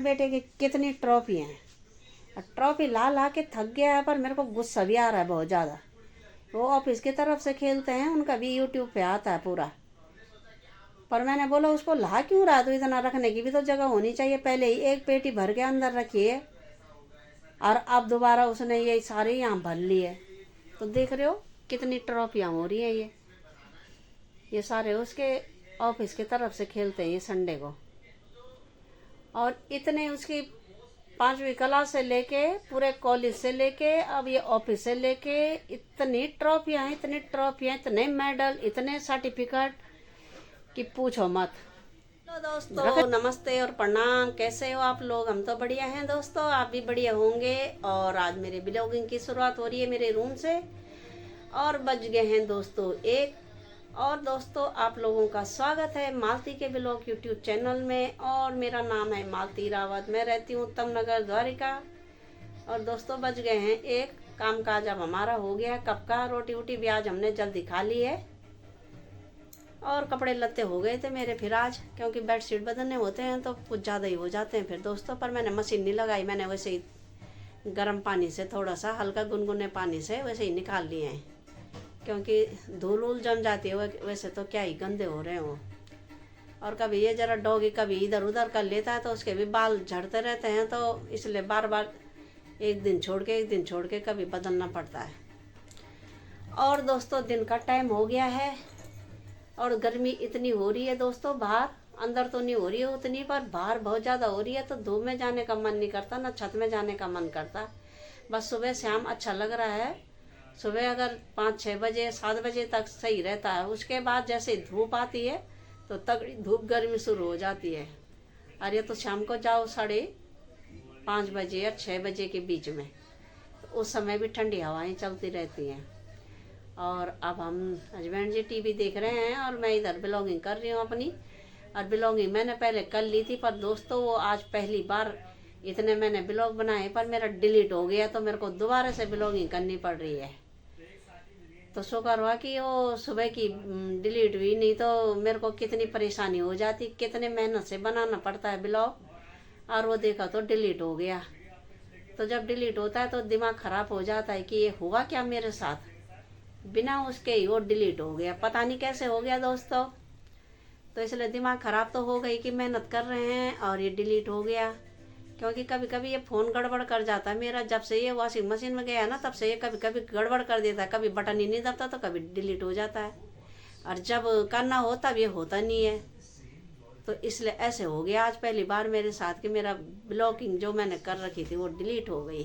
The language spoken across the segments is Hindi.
बेटे की कितनी ट्रॉफी हैं। ट्रॉफी ला ला के थक गया है, पर मेरे को गुस्सा भी आ रहा है बहुत ज़्यादा। वो ऑफिस की तरफ से खेलते हैं, उनका भी यूट्यूब पे आता है पूरा। पर मैंने बोला उसको ला क्यों रहा, तो इतना रखने की भी तो जगह होनी चाहिए। पहले ही एक पेटी भर के अंदर रखी है और अब दोबारा उसने ये सारे यहाँ भर लिए। तो देख रहे हो कितनी ट्रॉफियाँ हो रही हैं। ये सारे उसके ऑफिस की तरफ से खेलते हैं ये संडे को। और इतने उसकी 5वीं क्लास से लेके पूरे कॉलेज से लेके अब ये ऑफिस से लेके इतनी ट्रॉफियाँ, इतने मेडल, इतने सर्टिफिकेट कि पूछो मत। तो दोस्तों नमस्ते और प्रणाम, कैसे हो आप लोग? हम तो बढ़िया हैं दोस्तों, आप भी बढ़िया होंगे। और आज मेरे ब्लॉगिंग की शुरुआत हो रही है मेरे रूम से और बज गए हैं दोस्तों 1। और दोस्तों आप लोगों का स्वागत है मालती के ब्लॉग यूट्यूब चैनल में। और मेरा नाम है मालती रावत, मैं रहती हूँ उत्तम नगर द्वारिका। और दोस्तों बज गए हैं 1, काम काज अब हमारा हो गया कब का। रोटी वोटी भी आज हमने जल्दी खा ली है और कपड़े लत्ते हो गए थे मेरे फिर आज, क्योंकि बेडशीट बदलने होते हैं तो कुछ ज़्यादा ही हो जाते हैं फिर दोस्तों। पर मैंने मशीन नहीं लगाई, मैंने वैसे ही गर्म पानी से थोड़ा सा हल्का गुनगुने पानी से वैसे ही निकाल लिए हैं, क्योंकि धूल उल जम जाती है। वैसे तो क्या ही गंदे हो रहे हो। और कभी ये जरा डॉगी कभी इधर उधर कर लेता है तो उसके भी बाल झड़ते रहते हैं, तो इसलिए बार बार एक दिन छोड़ के कभी बदलना पड़ता है। और दोस्तों दिन का टाइम हो गया है और गर्मी इतनी हो रही है दोस्तों बाहर, अंदर तो नहीं हो रही है उतनी, पर बाहर बहुत ज़्यादा हो रही है। तो धूप में जाने का मन नहीं करता, ना छत में जाने का मन करता। बस सुबह शाम अच्छा लग रहा है। सुबह अगर 5-6 बजे 7 बजे तक सही रहता है, उसके बाद जैसे धूप आती है तो तगड़ी धूप गर्मी शुरू हो जाती है। और ये तो शाम को जाओ 5:30 बजे या 6 बजे के बीच में, तो उस समय भी ठंडी हवाएं चलती रहती हैं। और अब हम हस्बैंड जी टीवी देख रहे हैं और मैं इधर ब्लॉगिंग कर रही हूँ अपनी। और ब्लॉगिंग मैंने पहले कर ली थी, पर दोस्तों वो आज पहली बार इतने मैंने ब्लॉग बनाए पर मेरा डिलीट हो गया, तो मेरे को दोबारा से ब्लॉगिंग करनी पड़ रही है। तो शुक्र हुआ कि वो सुबह की डिलीट हुई, नहीं तो मेरे को कितनी परेशानी हो जाती, कितने मेहनत से बनाना पड़ता है ब्लॉग। और वो देखा तो डिलीट हो गया। तो जब डिलीट होता है तो दिमाग ख़राब हो जाता है कि ये हुआ क्या मेरे साथ, बिना उसके ही वो डिलीट हो गया। पता नहीं कैसे हो गया दोस्तों। तो इसलिए दिमाग ख़राब तो हो गई कि मेहनत कर रहे हैं और ये डिलीट हो गया। क्योंकि कभी कभी ये फ़ोन गड़बड़ कर जाता है मेरा। जब से ये वॉशिंग मशीन में गया ना तब से ये कभी कभी गड़बड़ कर देता है, कभी बटन ही नहीं दबता तो कभी डिलीट हो जाता है। और जब करना हो तब ये होता नहीं है। तो इसलिए ऐसे हो गया आज पहली बार मेरे साथ कि मेरा ब्लॉगिंग जो मैंने कर रखी थी वो डिलीट हो गई।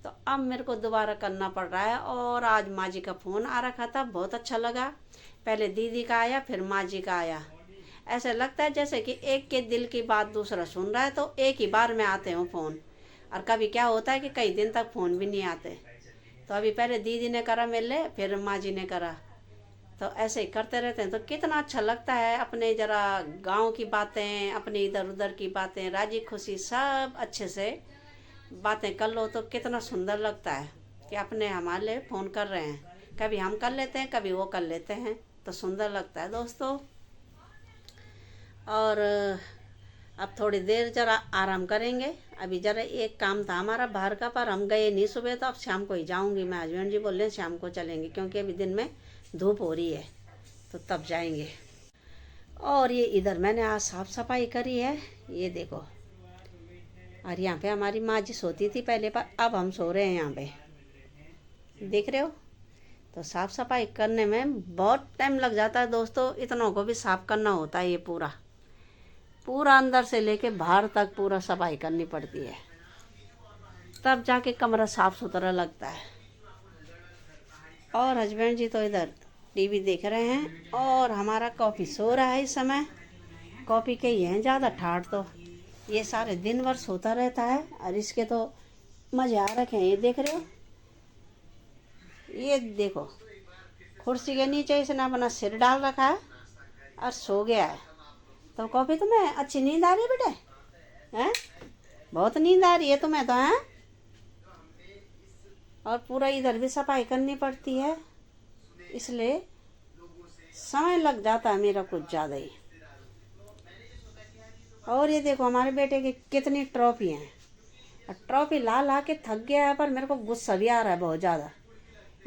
तो अब मेरे को दोबारा करना पड़ रहा है। और आज माँ जी का फ़ोन आ रखा था, बहुत अच्छा लगा। पहले दीदी का आया, फिर माँ जी का आया। ऐसे लगता है जैसे कि एक के दिल की बात दूसरा सुन रहा है, तो एक ही बार में आते हो फ़ोन। और कभी क्या होता है कि कई दिन तक फ़ोन भी नहीं आते। तो अभी पहले दीदी ने करा मेरे, फिर माँ जी ने करा। तो ऐसे ही करते रहते हैं तो कितना अच्छा लगता है। अपने ज़रा गाँव की बातें, अपने इधर उधर की बातें, राजी खुशी सब अच्छे से बातें कर लो तो कितना सुंदर लगता है कि अपने हमारे लिए फ़ोन कर रहे हैं। कभी हम कर लेते हैं, कभी वो कर लेते हैं, तो सुंदर लगता है दोस्तों। और अब थोड़ी देर ज़रा आराम करेंगे। अभी ज़रा एक काम था हमारा बाहर का, पर हम गए नहीं सुबह, तो अब शाम को ही जाऊंगी मैं। हस्बैंड जी बोल रहे हैं शाम को चलेंगे, क्योंकि अभी दिन में धूप हो रही है तो तब जाएंगे। और ये इधर मैंने आज साफ़ सफाई करी है, ये देखो। और यहाँ पे हमारी माँ जी सोती थी पहले, पर अब हम सो रहे हैं यहाँ पे, देख रहे हो। तो साफ़ सफाई करने में बहुत टाइम लग जाता है दोस्तों। इतनों को भी साफ़ करना होता है, ये पूरा पूरा अंदर से लेके बाहर तक पूरा सफाई करनी पड़ती है, तब जाके कमरा साफ़ सुथरा लगता है। और हस्बैंड जी तो इधर टीवी देख रहे हैं और हमारा कॉफ़ी सो रहा है इस समय। कॉफ़ी के ही हैं ज़्यादा ठाठ, तो ये सारे दिन भर सोता रहता है। और इसके तो मज़े आ रखे हैं, ये देख रहे हो। ये देखो कुर्सी के नीचे इसने अपना सिर डाल रखा है और सो गया है। तो कॉफ़ी तुम्हें अच्छी नींद आ रही है बेटे? हैं, बहुत नींद आ रही है तुम्हें तो, हैं? और पूरा इधर भी सफाई करनी पड़ती है, इसलिए समय लग जाता है मेरा कुछ ज़्यादा ही। और ये देखो हमारे बेटे की कितनी ट्रॉफी हैं। ट्रॉफी ला ला के थक गया है, पर मेरे को गुस्सा भी आ रहा है बहुत ज़्यादा।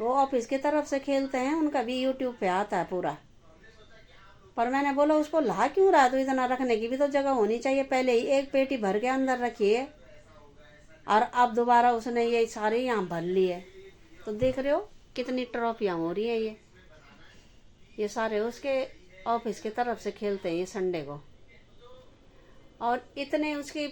वो ऑफिस की तरफ से खेलते हैं, उनका भी यूट्यूब पे आता है पूरा। पर मैंने बोला उसको ला क्यों रहा है, तो इतना रखने की भी तो जगह होनी चाहिए। पहले ही एक पेटी भर के अंदर रखी है और अब दोबारा उसने ये सारे यहाँ भर लिए। तो देख रहे हो कितनी ट्रॉफियाँ हो रही है। ये सारे उसके ऑफिस की तरफ से खेलते हैं ये संडे को। और इतने उसकी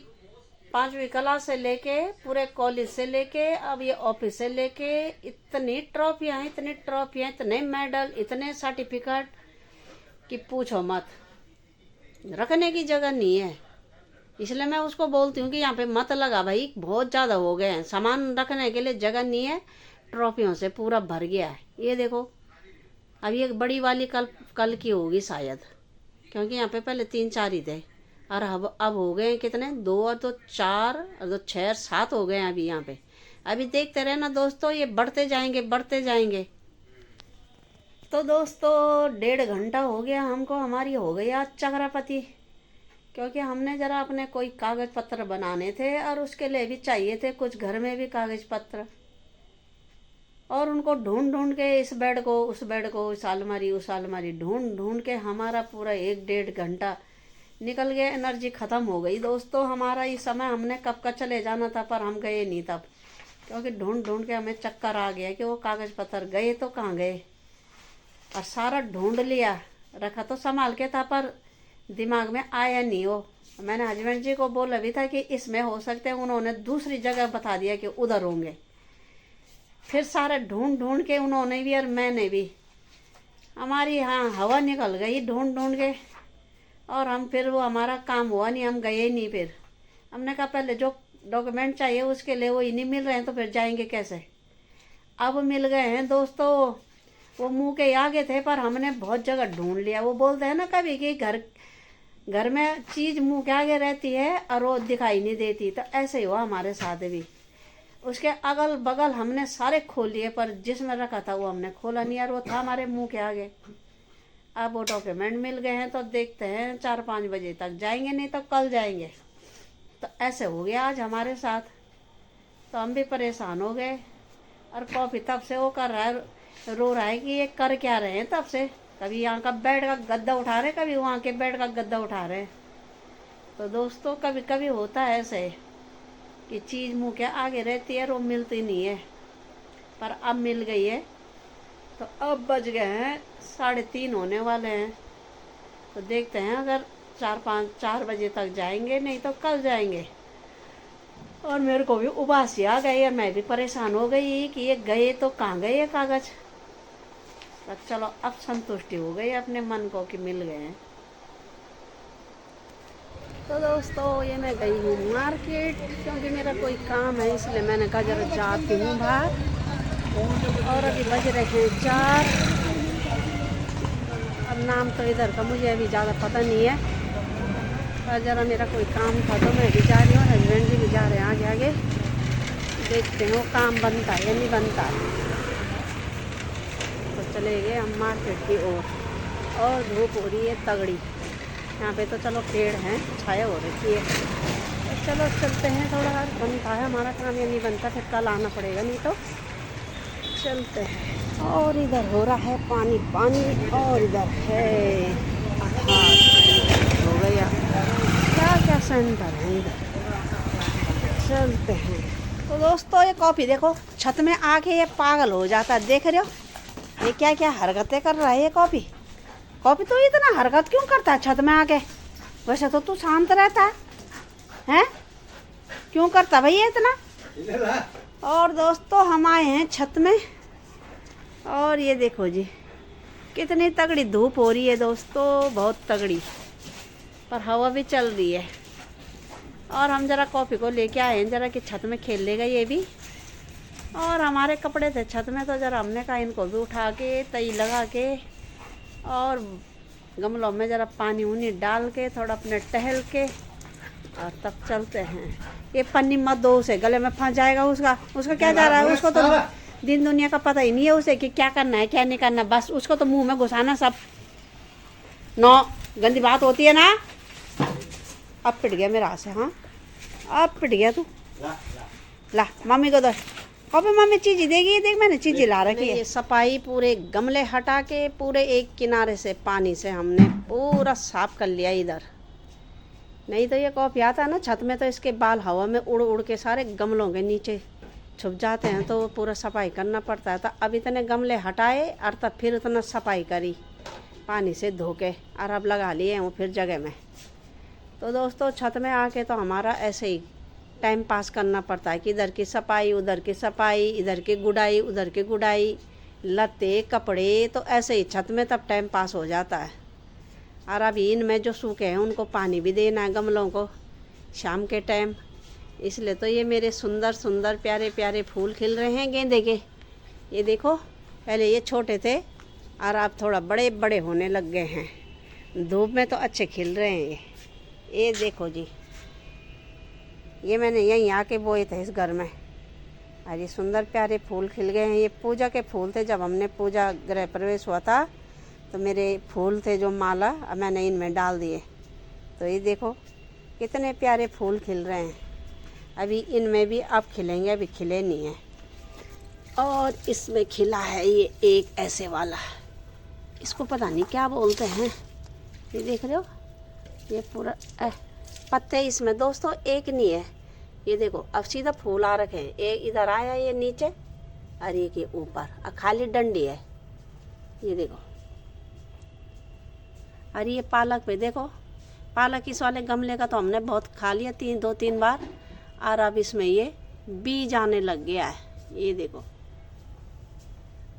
5वीं क्लास से लेके पूरे कॉलेज से लेके अब ये ऑफिस से लेके इतनी ट्रॉफियाँ, इतने मेडल, इतने सर्टिफिकेट कि पूछो मत। रखने की जगह नहीं है, इसलिए मैं उसको बोलती हूँ कि यहाँ पे मत लगा भाई, बहुत ज़्यादा हो गए हैं, सामान रखने के लिए जगह नहीं है, ट्रॉफियों से पूरा भर गया है। ये देखो अब ये बड़ी वाली कल की होगी शायद, क्योंकि यहाँ पे पहले 3-4 ही थे और अब हो गए कितने, 2 और 2 4 और 2 6 और 7 हो गए हैं अभी यहाँ पे। अभी देखते रहना दोस्तों, ये बढ़ते जाएंगे। तो दोस्तों 1.5 घंटा हो गया हमको, हमारी हो गई आज चक्रापति, क्योंकि हमने ज़रा अपने कोई कागज़ पत्र बनाने थे और उसके लिए भी चाहिए थे कुछ घर में भी कागज़ पत्र। और उनको ढूंढ के इस बेड को उस बेड को, उस अलमारी ढूंढ के हमारा पूरा 1-1.5 घंटा निकल गया। एनर्जी ख़त्म हो गई दोस्तों हमारा। इस समय हमने कब का चले जाना था, पर हम गए नहीं तब, क्योंकि ढूंढ के हमें चक्कर आ गया कि वो कागज़ पत्र गए तो कहाँ गए। और सारा ढूंढ लिया, रखा तो संभाल के था, पर दिमाग में आया नहीं वो। मैंने हस्बैंड जी को बोला भी था कि इसमें हो सकते हैं, उन्होंने दूसरी जगह बता दिया कि उधर होंगे। फिर सारे ढूंढ के उन्होंने भी और मैंने भी, हमारी हवा निकल गई ढूंढ के। और हम फिर वो हमारा काम हुआ नहीं, हम गए नहीं। फिर हमने कहा पहले जो डॉक्यूमेंट चाहिए उसके लिए वो ही नहीं मिल रहे हैं तो फिर जाएंगे कैसे। अब मिल गए हैं दोस्तों, वो मुंह के आगे थे, पर हमने बहुत जगह ढूंढ लिया। वो बोलते हैं ना कभी कि घर में चीज़ मुंह के आगे रहती है और वो दिखाई नहीं देती, तो ऐसे ही हुआ हमारे साथ भी। उसके अगल बगल हमने सारे खोल लिए, पर जिसमें रखा था वो हमने खोला नहीं, और वो था हमारे मुंह के आगे। अब वो डॉक्यूमेंट मिल गए हैं, तो देखते हैं 4-5 बजे तक जाएंगे, नहीं तो कल जाएंगे। तो ऐसे हो गया आज हमारे साथ। तो हम भी परेशान हो गए। और कॉफ़ी तब से वो कर रहा है, रो रहा है कि ये कर क्या रहे हैं तब से। कभी यहाँ का बेड का गद्दा उठा रहे, कभी वहाँ के बेड का गद्दा उठा रहे। तो दोस्तों कभी कभी होता है ऐसे कि चीज़ मुँह के आगे रहती है और वो मिलती नहीं है, पर अब मिल गई है। तो अब बज गए हैं 3:30 होने वाले हैं। तो देखते हैं अगर 4 बजे तक जाएंगे, नहीं तो कल जाएंगे। और मेरे को भी उबासी आ गई और मैं भी परेशान हो गई कि ये गए तो कहाँ गए ये कागज़। तो चलो अब संतुष्टि हो गई अपने मन को कि मिल गए हैं। तो दोस्तों ये मैं गई हूँ मार्केट, क्योंकि मेरा कोई काम है, इसलिए मैंने कहा जरा जाती हूँ बाहर। और अभी बज रहे हैं 4। अब नाम तो इधर का मुझे अभी ज़्यादा पता नहीं है, पर ज़रा मेरा कोई काम था तो मैं भी जा रही हूँ, हस्बैंड जी भी जा रहे हैं आगे। देखते हैं वो काम बनता है या नहीं बनता। तो चले गए हम मार्केट की ओर। और धूप हो रही है तगड़ी, यहाँ पे तो चलो पेड़ हैं, छाया हो रखी है। तो चलो चलते हैं, थोड़ा बनता है हमारा काम या नहीं बनता, फिर कल आना पड़ेगा, नहीं तो चलते हैं। और इधर हो रहा है पानी, और इधर है हो गया क्या सेंटर है इधर। चलते हैं। तो दोस्तों ये कॉफ़ी देखो, छत में आके ये पागल हो जाता है, देख रहे हो ये क्या हरकतें कर रहा है ये कॉफ़ी तो इतना हरकत क्यों करता है छत में आके। वैसे तो तू शांत रहता है, क्यों करता भैया इतना। और दोस्तों हम आए हैं छत में, और ये देखो जी कितनी तगड़ी धूप हो रही है दोस्तों, बहुत तगड़ी, पर हवा भी चल रही है। और हम ज़रा कॉफ़ी को लेके आए हैं ज़रा कि छत में खेल लेगा ये भी। और हमारे कपड़े थे छत में, तो ज़रा हमने कहा इनको भी उठा के तई लगा के और गमलों में ज़रा पानी उनी डाल के थोड़ा अपने टहल के और तब चलते हैं। ये पन्नी मत दो, उसे गले में फंस जाएगा, उसका क्या जा रहा है, उसको तो दिन दुनिया का पता ही नहीं है उसे कि क्या करना है क्या नहीं करना, बस उसको तो मुंह में घुसाना सब। नो गंदी बात होती है ना। अब पिट गया मेरा हाथ से। हाँ अब पिट गया तू। ला मम्मी को दो। अबे मम्मी चीज़ देगी, देख मैंने चीज़ ला रखी है। सफाई पूरे गमले हटा के पूरे एक किनारे से पानी से हमने पूरा साफ कर लिया इधर। नहीं तो ये कॉफी आता है ना छत में, तो इसके बाल हवा में उड़ उड़ के सारे गमलों के नीचे छुप जाते हैं, तो पूरा सफाई करना पड़ता है। तो अब इतने गमले हटाए और तब फिर इतना सफाई करी पानी से धो के, और अब लगा लिए हैं वो फिर जगह में। तो दोस्तों छत में आके तो हमारा ऐसे ही टाइम पास करना पड़ता है कि इधर की सफाई उधर की सफाई, इधर की गुड़ाई उधर की गुड़ाई, लत्ते कपड़े, तो ऐसे ही छत में तब टाइम पास हो जाता है। और अभी इनमें जो सूखे हैं उनको पानी भी देना है गमलों को शाम के टाइम। इसलिए तो ये मेरे सुंदर सुंदर प्यारे प्यारे फूल खिल रहे हैं गेंदे के। ये देखो पहले ये छोटे थे और अब थोड़ा बड़े बड़े होने लग गए हैं। धूप में तो अच्छे खिल रहे हैं ये देखो जी। ये मैंने यहीं आके बोए थे इस घर में, और ये सुंदर प्यारे फूल खिल गए हैं। ये पूजा के फूल थे, जब हमने पूजा गृह प्रवेश हुआ था तो मेरे फूल थे जो माला, अब मैंने इनमें डाल दिए। तो ये देखो कितने प्यारे फूल खिल रहे हैं। अभी इनमें भी अब खिलेंगे, अभी खिले नहीं हैं। और इसमें खिला है ये एक ऐसे वाला, इसको पता नहीं क्या बोलते हैं। ये देख रहे हो ये पूरा पत्ते इसमें दोस्तों एक नहीं है। ये देखो अब सीधा फूल आ रखे हैं, एक इधर आया ये नीचे और एक ये ऊपर, और खाली डंडी है। ये देखो, अरे ये पालक पे देखो, पालक इस वाले गमले का तो हमने बहुत खा लिया 2-3 बार, और अब इसमें ये बीज आने लग गया है। ये देखो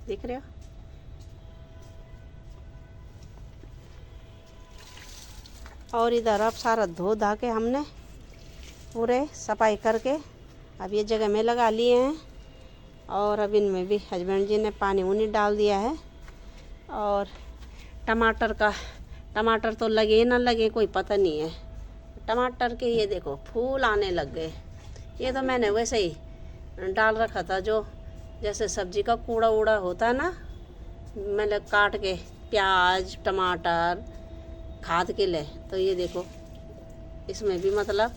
देख रहे हो। और इधर अब सारा धो धा के हमने पूरे सफाई करके अब ये जगह में लगा लिए हैं। और अब इनमें भी हस्बैंड जी ने पानी उनी डाल दिया है। और टमाटर तो लगे ना लगे कोई पता नहीं है। टमाटर के ये देखो फूल आने लग गए। ये तो मैंने वैसे ही डाल रखा था, जो जैसे सब्जी का कूड़ा वूड़ा होता है ना, मैंने काट के प्याज टमाटर खाद के लिए। तो ये देखो इसमें भी मतलब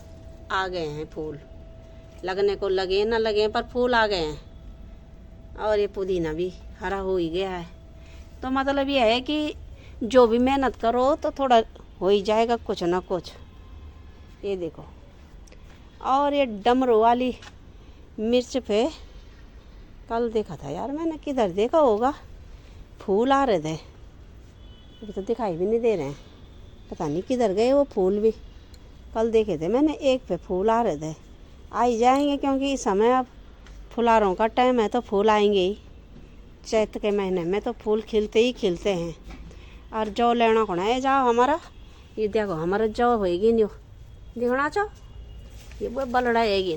आ गए हैं फूल, लगने को लगे ना लगे पर फूल आ गए हैं। और ये पुदीना भी हरा हो ही गया है। तो मतलब ये है कि जो भी मेहनत करो तो थोड़ा हो ही जाएगा कुछ ना कुछ। ये देखो, और ये डमरू वाली मिर्च पे कल देखा था यार मैंने, किधर देखा होगा, फूल आ रहे थे, अभी तो दिखाई भी नहीं दे रहे हैं, पता नहीं किधर गए वो फूल भी। कल देखे थे मैंने, एक पे फूल आ रहे थे। आ ही जाएंगे क्योंकि इस समय अब फुलारों का टाइम है तो फूल आएंगे ही। चैत के महीने में तो फूल खिलते ही खिलते हैं। और जौ लेना कोना है जाओ हमारा, ये देखो हमारा जौ होएगी नहीं दिखना चाहो, ये वो बलड़ा हैगी।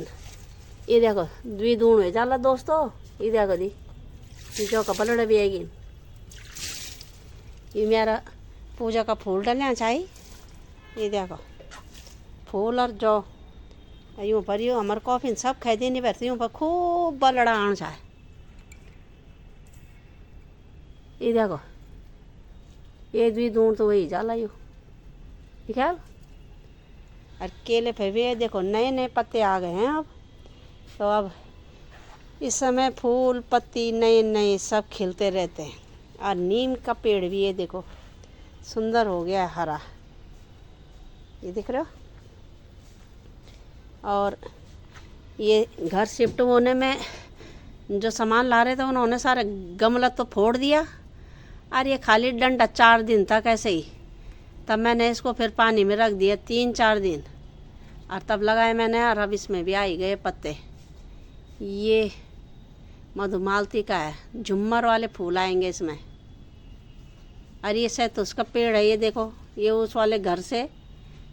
ये देखो द्वी दूण हो जाला दोस्तों, ये देखो दी जौ का बलड़ा भी हैगी। ये मेरा पूजा का फूल डालना चाहिए। ये देखो फूल और जौ यूँ पर यूँ हमारे कॉफी सब खाई देनी पड़ती, यूँ पर खूब बलड़ा आना चाहे। ये देखो ये द्वी दूण तो वही जाला यू ठीक है। और केले पे भी देखो नए नए पत्ते आ गए हैं अब। तो अब इस समय फूल पत्ती नए नए सब खिलते रहते हैं। और नीम का पेड़ भी ये देखो सुंदर हो गया है हरा, ये दिख रहे हो। और ये घर शिफ्ट होने में जो सामान ला रहे थे उन्होंने सारे गमला तो फोड़ दिया, और ये खाली डंडा 4 दिन तक ऐसे ही। तब मैंने इसको फिर पानी में रख दिया 3-4 दिन, और तब लगाए मैंने। और अब इसमें भी आ ही गए पत्ते। ये मधुमालती का है, झुम्मर वाले फूल आएंगे इसमें। और ये शहतूत का पेड़ है, ये देखो ये उस वाले घर से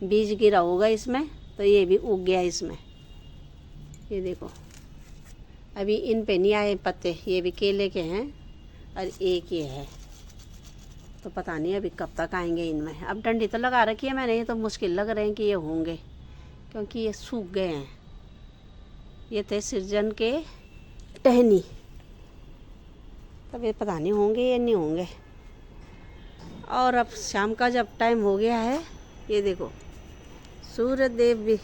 बीज गिरा होगा इसमें, तो ये भी उग गया इसमें। ये देखो अभी इन पे नहीं आए पत्ते, ये भी केले के हैं और एक ये है, तो पता नहीं अभी कब तक आएंगे इनमें। अब डंडी तो लगा रखी है मैंने, ये तो मुश्किल लग रहे हैं कि ये होंगे क्योंकि ये सूख गए हैं। ये थे सृजन के टहनी, तब ये पता नहीं होंगे या नहीं होंगे। और अब शाम का जब टाइम हो गया है, ये देखो सूर्य देव भी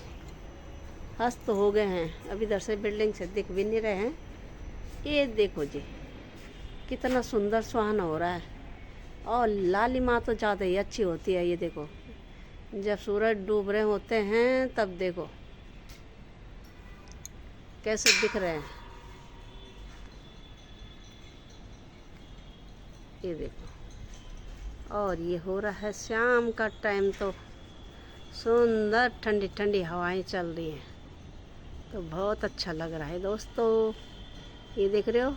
अस्त हो गए हैं, अभी इधर से बिल्डिंग से दिख भी नहीं रहे हैं। ये देखो जी कितना सुंदर सुहाना हो रहा है। और लालिमा तो ज़्यादा ही अच्छी होती है। ये देखो जब सूरज डूब रहे होते हैं तब देखो कैसे दिख रहे हैं। ये देखो, और ये हो रहा है शाम का टाइम, तो सुंदर ठंडी ठंडी हवाएं चल रही हैं, तो बहुत अच्छा लग रहा है दोस्तों। ये देख रहे हो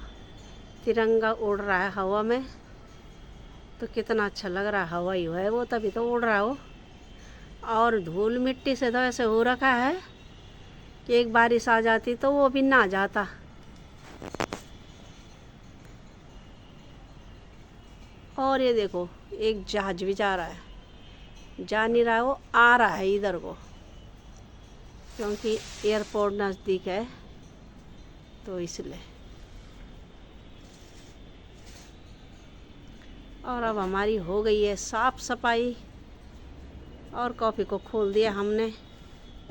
तिरंगा उड़ रहा है हवा में, तो कितना अच्छा लग रहा है। हवा ही है वो, तभी तो उड़ रहा हो। और धूल मिट्टी से तो ऐसे हो रखा है कि एक बारिश आ जाती तो वो भी ना जाता। और ये देखो एक जहाज भी जा रहा है, जा नहीं रहा है वो, आ रहा है इधर को, क्योंकि एयरपोर्ट नज़दीक है तो इसलिए। और अब हमारी हो गई है साफ़ सफाई, और कॉफ़ी को खोल दिया हमने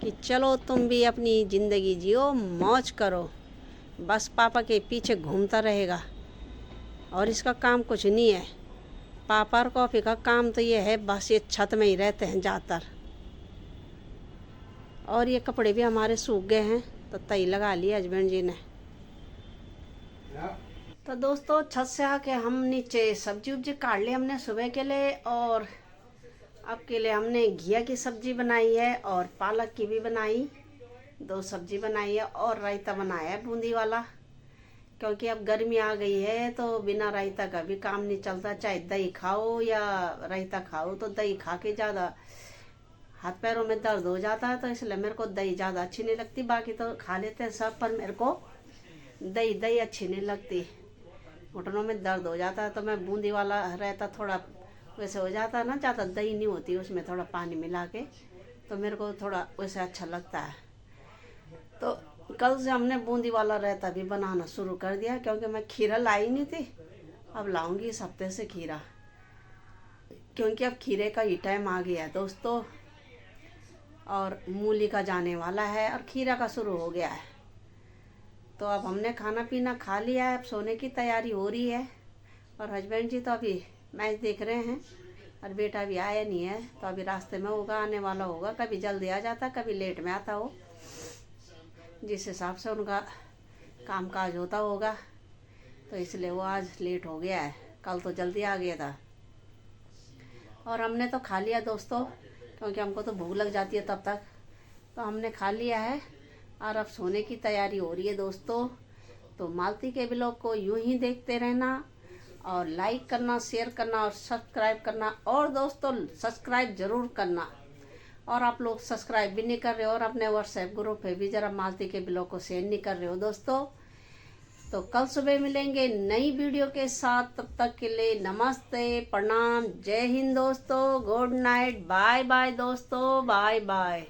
कि चलो तुम भी अपनी ज़िंदगी जियो, मौज करो। बस पापा के पीछे घूमता रहेगा, और इसका काम कुछ नहीं है। पापा और कॉफ़ी का काम तो ये है, बस ये छत में ही रहते हैं ज़्यादातर। और ये कपड़े भी हमारे सूख गए हैं, तो तई लगा ली हस्बैंड जी ने। तो दोस्तों छत से आके हम नीचे सब्जी उब्जी काट ली हमने सुबह के लिए, और अब के लिए हमने घिया की सब्जी बनाई है और पालक की भी बनाई, 2 सब्जी बनाई है, और रायता बनाया है बूंदी वाला, क्योंकि अब गर्मी आ गई है तो बिना रायता का भी काम नहीं चलता। चाहे दही खाओ या रायता खाओ, तो दही खा के ज़्यादा हाथ पैरों में दर्द हो जाता है, तो इसलिए मेरे को दही ज़्यादा अच्छी नहीं लगती। बाकी तो खा लेते हैं सब, पर मेरे को दही अच्छी नहीं लगती, घुटनों में दर्द हो जाता है। तो मैं बूंदी वाला रहता थोड़ा वैसे हो जाता है ना, ज़्यादा दही नहीं होती उसमें, थोड़ा पानी मिला के, तो मेरे को थोड़ा वैसे अच्छा लगता है। तो कल से हमने बूंदी वाला रायता भी बनाना शुरू कर दिया, क्योंकि मैं खीरा लाई नहीं थी, अब लाऊंगी इस हफ्ते से खीरा, क्योंकि अब खीरे का ही टाइम आ गया है दोस्तों, और मूली का जाने वाला है और खीरा का शुरू हो गया है। तो अब हमने खाना पीना खा लिया है, अब सोने की तैयारी हो रही है। और हस्बैंड जी तो अभी मैच देख रहे हैं, और बेटा भी आया नहीं है, तो अभी रास्ते में होगा, आने वाला होगा। कभी जल्दी आ जाता, कभी लेट में आता हो, जिस हिसाब से उनका कामकाज होता होगा, तो इसलिए वो आज लेट हो गया है। कल तो जल्दी आ गया था। और हमने तो खा लिया दोस्तों, क्योंकि हमको तो भूख लग जाती है तब तक, तो हमने खा लिया है, और अब सोने की तैयारी हो रही है दोस्तों। तो मालती के ब्लॉग को यूं ही देखते रहना, और लाइक करना, शेयर करना, और सब्सक्राइब करना। और दोस्तों सब्सक्राइब ज़रूर करना, और आप लोग सब्सक्राइब भी नहीं कर रहे हो, और अपने व्हाट्सएप ग्रुप पे भी ज़रा मालती के ब्लॉग को शेयर नहीं कर रहे हो दोस्तों। तो कल सुबह मिलेंगे नई वीडियो के साथ, तब तक के लिए नमस्ते, प्रणाम, जय हिंद दोस्तों, गुड नाइट, बाय बाय दोस्तों, बाय बाय।